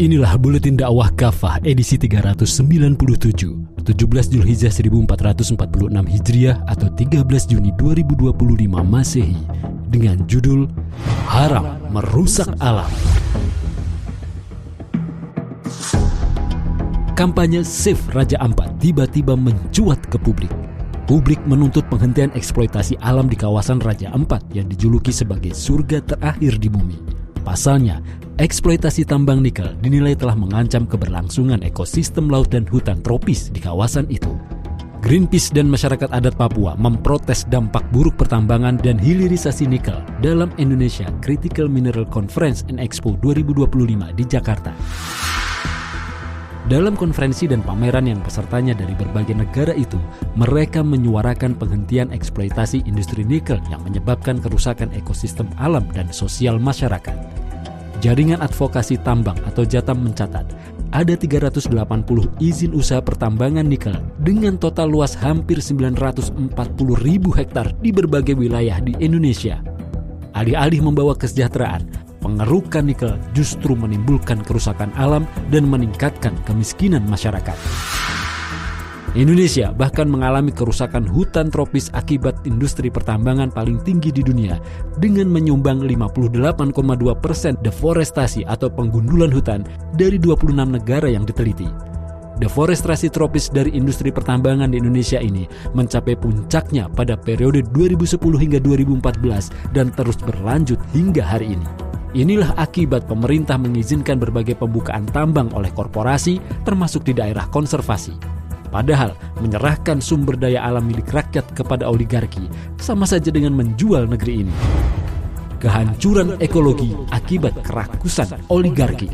Inilah Buletin Dakwah Kafah edisi 397, 17 Zulhijjah 1446 Hijriah atau 13 Juni 2025 Masehi dengan judul Haram Merusak Alam. Kampanye Save Raja Ampat tiba-tiba mencuat ke publik. Publik menuntut penghentian eksploitasi alam di kawasan Raja Ampat yang dijuluki sebagai surga terakhir di bumi. Pasalnya, eksploitasi tambang nikel dinilai telah mengancam keberlangsungan ekosistem laut dan hutan tropis di kawasan itu. Greenpeace dan masyarakat adat Papua memprotes dampak buruk pertambangan dan hilirisasi nikel dalam Indonesia Critical Mineral Conference and Expo 2025 di Jakarta. Dalam konferensi dan pameran yang pesertanya dari berbagai negara itu, mereka menyuarakan penghentian eksploitasi industri nikel yang menyebabkan kerusakan ekosistem alam dan sosial masyarakat. Jaringan Advokasi Tambang atau Jatam mencatat, ada 380 izin usaha pertambangan nikel dengan total luas hampir 940.000 hektar di berbagai wilayah di Indonesia. Alih-alih membawa kesejahteraan, pengerukan nikel justru menimbulkan kerusakan alam dan meningkatkan kemiskinan masyarakat. Indonesia bahkan mengalami kerusakan hutan tropis akibat industri pertambangan paling tinggi di dunia dengan menyumbang 58,2% deforestasi atau penggundulan hutan dari 26 negara yang diteliti. Deforestasi tropis dari industri pertambangan di Indonesia ini mencapai puncaknya pada periode 2010 hingga 2014 dan terus berlanjut hingga hari ini. Inilah akibat pemerintah mengizinkan berbagai pembukaan tambang oleh korporasi termasuk di daerah konservasi. Padahal menyerahkan sumber daya alam milik rakyat kepada oligarki sama saja dengan menjual negeri ini. Kehancuran ekologi akibat kerakusan oligarki.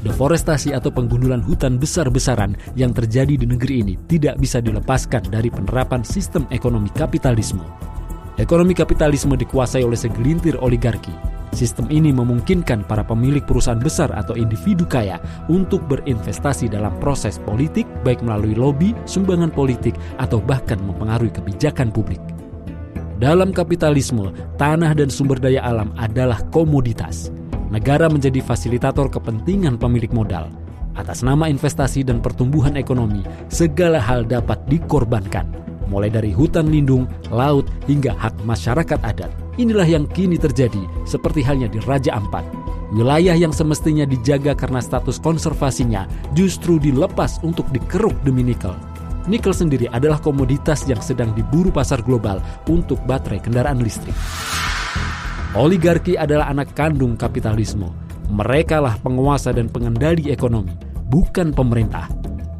Deforestasi atau penggundulan hutan besar-besaran yang terjadi di negeri ini tidak bisa dilepaskan dari penerapan sistem ekonomi kapitalisme. Ekonomi kapitalisme dikuasai oleh segelintir oligarki. Sistem ini memungkinkan para pemilik perusahaan besar atau individu kaya untuk berinvestasi dalam proses politik, baik melalui lobi, sumbangan politik, atau bahkan mempengaruhi kebijakan publik. Dalam kapitalisme, tanah dan sumber daya alam adalah komoditas. Negara menjadi fasilitator kepentingan pemilik modal. Atas nama investasi dan pertumbuhan ekonomi, segala hal dapat dikorbankan, mulai dari hutan lindung, laut, hingga hak masyarakat adat. Inilah yang kini terjadi, seperti halnya di Raja Ampat. Wilayah yang semestinya dijaga karena status konservasinya justru dilepas untuk dikeruk demi nikel. Nikel sendiri adalah komoditas yang sedang diburu pasar global untuk baterai kendaraan listrik. Oligarki adalah anak kandung kapitalisme. Merekalah penguasa dan pengendali ekonomi, bukan pemerintah.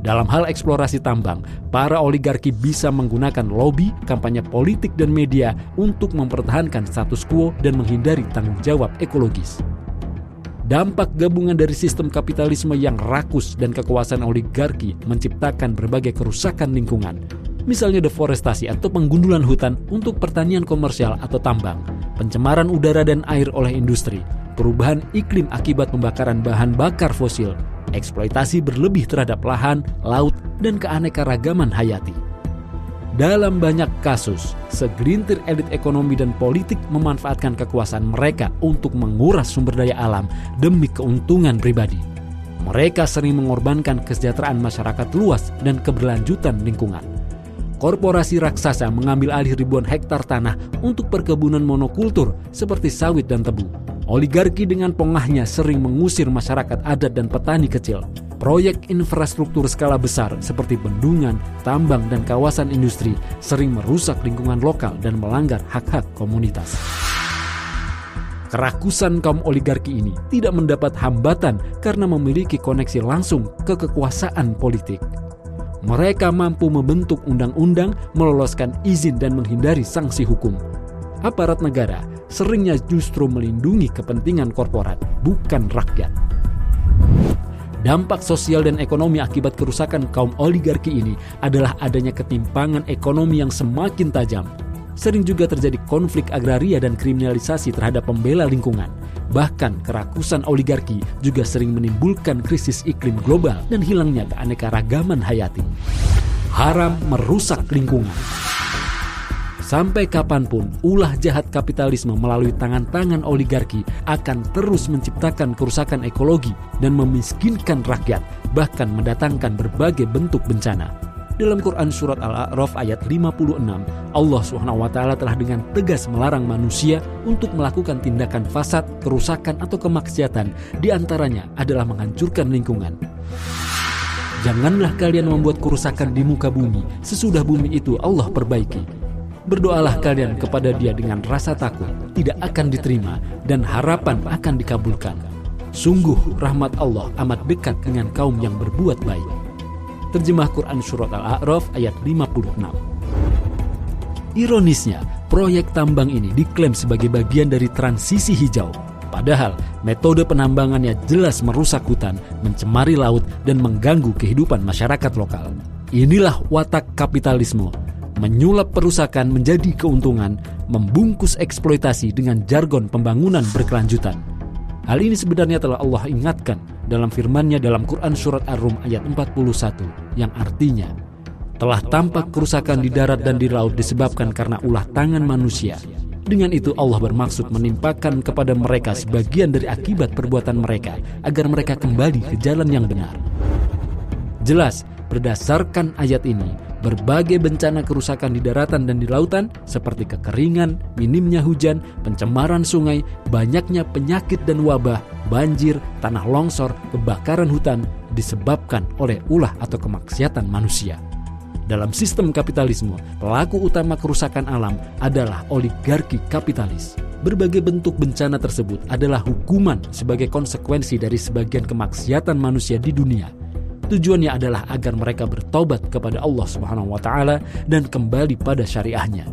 Dalam hal eksplorasi tambang, para oligarki bisa menggunakan lobi, kampanye politik dan media untuk mempertahankan status quo dan menghindari tanggung jawab ekologis. Dampak gabungan dari sistem kapitalisme yang rakus dan kekuasaan oligarki menciptakan berbagai kerusakan lingkungan. Misalnya deforestasi atau penggundulan hutan untuk pertanian komersial atau tambang, pencemaran udara dan air oleh industri, perubahan iklim akibat pembakaran bahan bakar fosil, eksploitasi berlebih terhadap lahan, laut, dan keanekaragaman hayati. Dalam banyak kasus, segelintir elit ekonomi dan politik memanfaatkan kekuasaan mereka untuk menguras sumber daya alam demi keuntungan pribadi. Mereka sering mengorbankan kesejahteraan masyarakat luas dan keberlanjutan lingkungan. Korporasi raksasa mengambil alih ribuan hektar tanah untuk perkebunan monokultur seperti sawit dan tebu. Oligarki dengan pongahnya sering mengusir masyarakat adat dan petani kecil. Proyek infrastruktur skala besar seperti bendungan, tambang, dan kawasan industri sering merusak lingkungan lokal dan melanggar hak-hak komunitas. Kerakusan kaum oligarki ini tidak mendapat hambatan karena memiliki koneksi langsung ke kekuasaan politik. Mereka mampu membentuk undang-undang, meloloskan izin, dan menghindari sanksi hukum. Aparat negara seringnya justru melindungi kepentingan korporat, bukan rakyat. Dampak sosial dan ekonomi akibat kerusakan kaum oligarki ini adalah adanya ketimpangan ekonomi yang semakin tajam. Sering juga terjadi konflik agraria dan kriminalisasi terhadap pembela lingkungan. Bahkan kerakusan oligarki juga sering menimbulkan krisis iklim global dan hilangnya keanekaragaman hayati. Haram merusak lingkungan. Sampai kapanpun, ulah jahat kapitalisme melalui tangan-tangan oligarki akan terus menciptakan kerusakan ekologi dan memiskinkan rakyat, bahkan mendatangkan berbagai bentuk bencana. Dalam Quran Surat Al-A'raf ayat 56, Allah SWT telah dengan tegas melarang manusia untuk melakukan tindakan fasad, kerusakan atau kemaksiatan, di antaranya adalah menghancurkan lingkungan. Janganlah kalian membuat kerusakan di muka bumi, sesudah bumi itu Allah perbaiki. Berdoalah kalian kepada Dia dengan rasa takut, tidak akan diterima, dan harapan akan dikabulkan. Sungguh rahmat Allah amat dekat dengan kaum yang berbuat baik. Terjemah Quran Surat Al-A'raf ayat 56. Ironisnya, proyek tambang ini diklaim sebagai bagian dari transisi hijau. Padahal metode penambangannya jelas merusak hutan, mencemari laut, dan mengganggu kehidupan masyarakat lokal. Inilah watak kapitalisme. Menyulap perusakan menjadi keuntungan, membungkus eksploitasi dengan jargon pembangunan berkelanjutan. Hal ini sebenarnya telah Allah ingatkan dalam firman-Nya dalam Quran Surat Ar-Rum ayat 41, yang artinya, telah tampak kerusakan di darat dan di laut disebabkan karena ulah tangan manusia. Dengan itu Allah bermaksud menimpakan kepada mereka sebagian dari akibat perbuatan mereka, agar mereka kembali ke jalan yang benar. Jelas, berdasarkan ayat ini, berbagai bencana kerusakan di daratan dan di lautan seperti kekeringan, minimnya hujan, pencemaran sungai, banyaknya penyakit dan wabah, banjir, tanah longsor, kebakaran hutan disebabkan oleh ulah atau kemaksiatan manusia. Dalam sistem kapitalisme, pelaku utama kerusakan alam adalah oligarki kapitalis. Berbagai bentuk bencana tersebut adalah hukuman sebagai konsekuensi dari sebagian kemaksiatan manusia di dunia. Tujuannya adalah agar mereka bertobat kepada Allah SWT dan kembali pada syariahnya.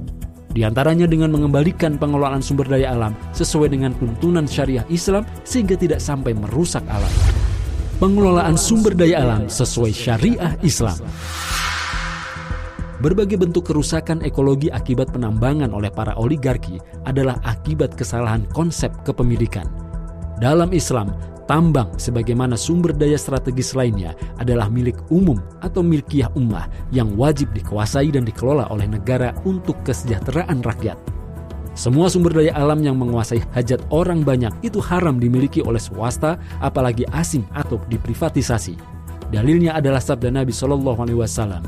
Di antaranya dengan mengembalikan pengelolaan sumber daya alam sesuai dengan tuntunan syariah Islam sehingga tidak sampai merusak alam. Pengelolaan sumber daya alam sesuai syariah Islam. Berbagai bentuk kerusakan ekologi akibat penambangan oleh para oligarki adalah akibat kesalahan konsep kepemilikan. Dalam Islam, tambang sebagaimana sumber daya strategis lainnya adalah milik umum atau milkiyah ummah yang wajib dikuasai dan dikelola oleh negara untuk kesejahteraan rakyat. Semua sumber daya alam yang menguasai hajat orang banyak itu haram dimiliki oleh swasta, apalagi asing atau diprivatisasi. Dalilnya adalah sabda Nabi SAW,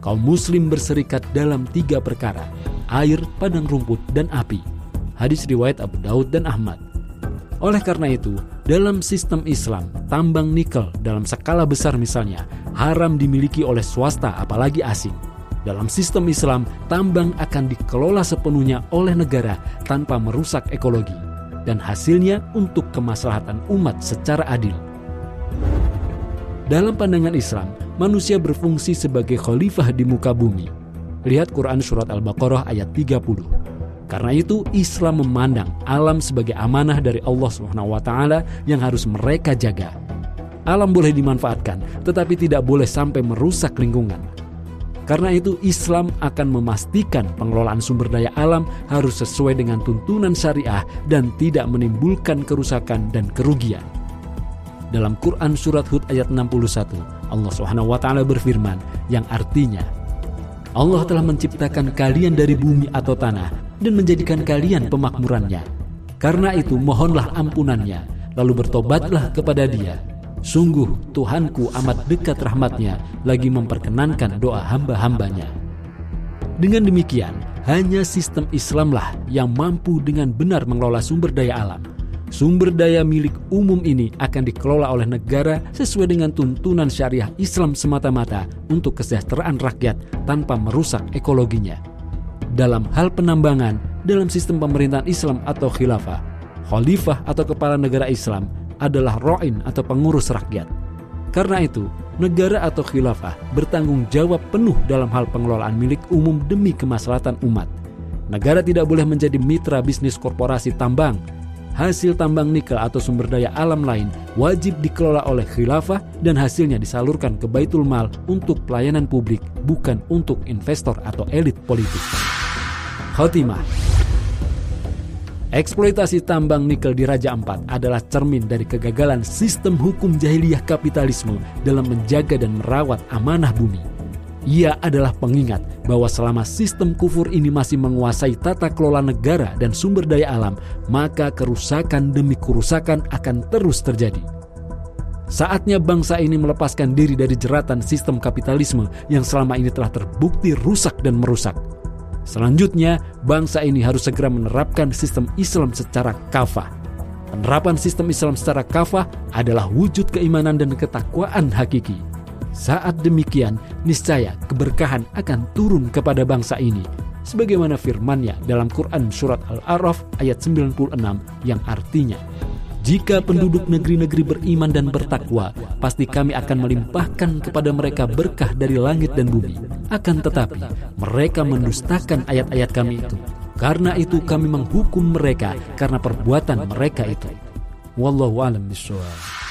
kaum muslim berserikat dalam 3 perkara, air, padang rumput, dan api. Hadis riwayat Abu Daud dan Ahmad. Oleh karena itu, dalam sistem Islam, tambang nikel dalam skala besar misalnya haram dimiliki oleh swasta apalagi asing. Dalam sistem Islam, tambang akan dikelola sepenuhnya oleh negara tanpa merusak ekologi dan hasilnya untuk kemaslahatan umat secara adil. Dalam pandangan Islam, manusia berfungsi sebagai khalifah di muka bumi. Lihat Quran Surat Al-Baqarah ayat 30. Karena itu Islam memandang alam sebagai amanah dari Allah SWT yang harus mereka jaga. Alam boleh dimanfaatkan, tetapi tidak boleh sampai merusak lingkungan. Karena itu Islam akan memastikan pengelolaan sumber daya alam harus sesuai dengan tuntunan syariah dan tidak menimbulkan kerusakan dan kerugian. Dalam Quran Surat Hud ayat 61, Allah SWT berfirman yang artinya, Allah telah menciptakan kalian dari bumi atau tanah dan menjadikan kalian pemakmurannya. Karena itu mohonlah ampunannya, lalu bertobatlah kepada Dia. Sungguh Tuhanku amat dekat rahmatnya, lagi memperkenankan doa hamba-hambanya. Dengan demikian, hanya sistem Islamlah yang mampu dengan benar mengelola sumber daya alam. Sumber daya milik umum ini akan dikelola oleh negara sesuai dengan tuntunan syariah Islam semata-mata untuk kesejahteraan rakyat tanpa merusak ekologinya. Dalam hal penambangan, dalam sistem pemerintahan Islam atau khilafah, khalifah atau kepala negara Islam adalah ro'in atau pengurus rakyat. Karena itu, negara atau khilafah bertanggung jawab penuh dalam hal pengelolaan milik umum demi kemaslahatan umat. Negara tidak boleh menjadi mitra bisnis korporasi tambang. Hasil tambang nikel atau sumber daya alam lain wajib dikelola oleh khilafah dan hasilnya disalurkan ke Baitul Mal untuk pelayanan publik, bukan untuk investor atau elit politik. Khotimah. Eksploitasi tambang nikel di Raja Ampat adalah cermin dari kegagalan sistem hukum jahiliyah kapitalisme dalam menjaga dan merawat amanah bumi. Ia adalah pengingat bahwa selama sistem kufur ini masih menguasai tata kelola negara dan sumber daya alam, maka kerusakan demi kerusakan akan terus terjadi. Saatnya bangsa ini melepaskan diri dari jeratan sistem kapitalisme yang selama ini telah terbukti rusak dan merusak. Selanjutnya, bangsa ini harus segera menerapkan sistem Islam secara kafah. Penerapan sistem Islam secara kafah adalah wujud keimanan dan ketakwaan hakiki. Saat demikian, niscaya keberkahan akan turun kepada bangsa ini. Sebagaimana firman-Nya dalam Quran Surat Al-A'raf ayat 96 yang artinya, "Jika penduduk negeri-negeri beriman dan bertakwa, pasti kami akan melimpahkan kepada mereka berkah dari langit dan bumi. Akan tetapi, mereka mendustakan ayat-ayat kami itu. Karena itu kami menghukum mereka karena perbuatan mereka itu." Wallahu a'lam bishawab.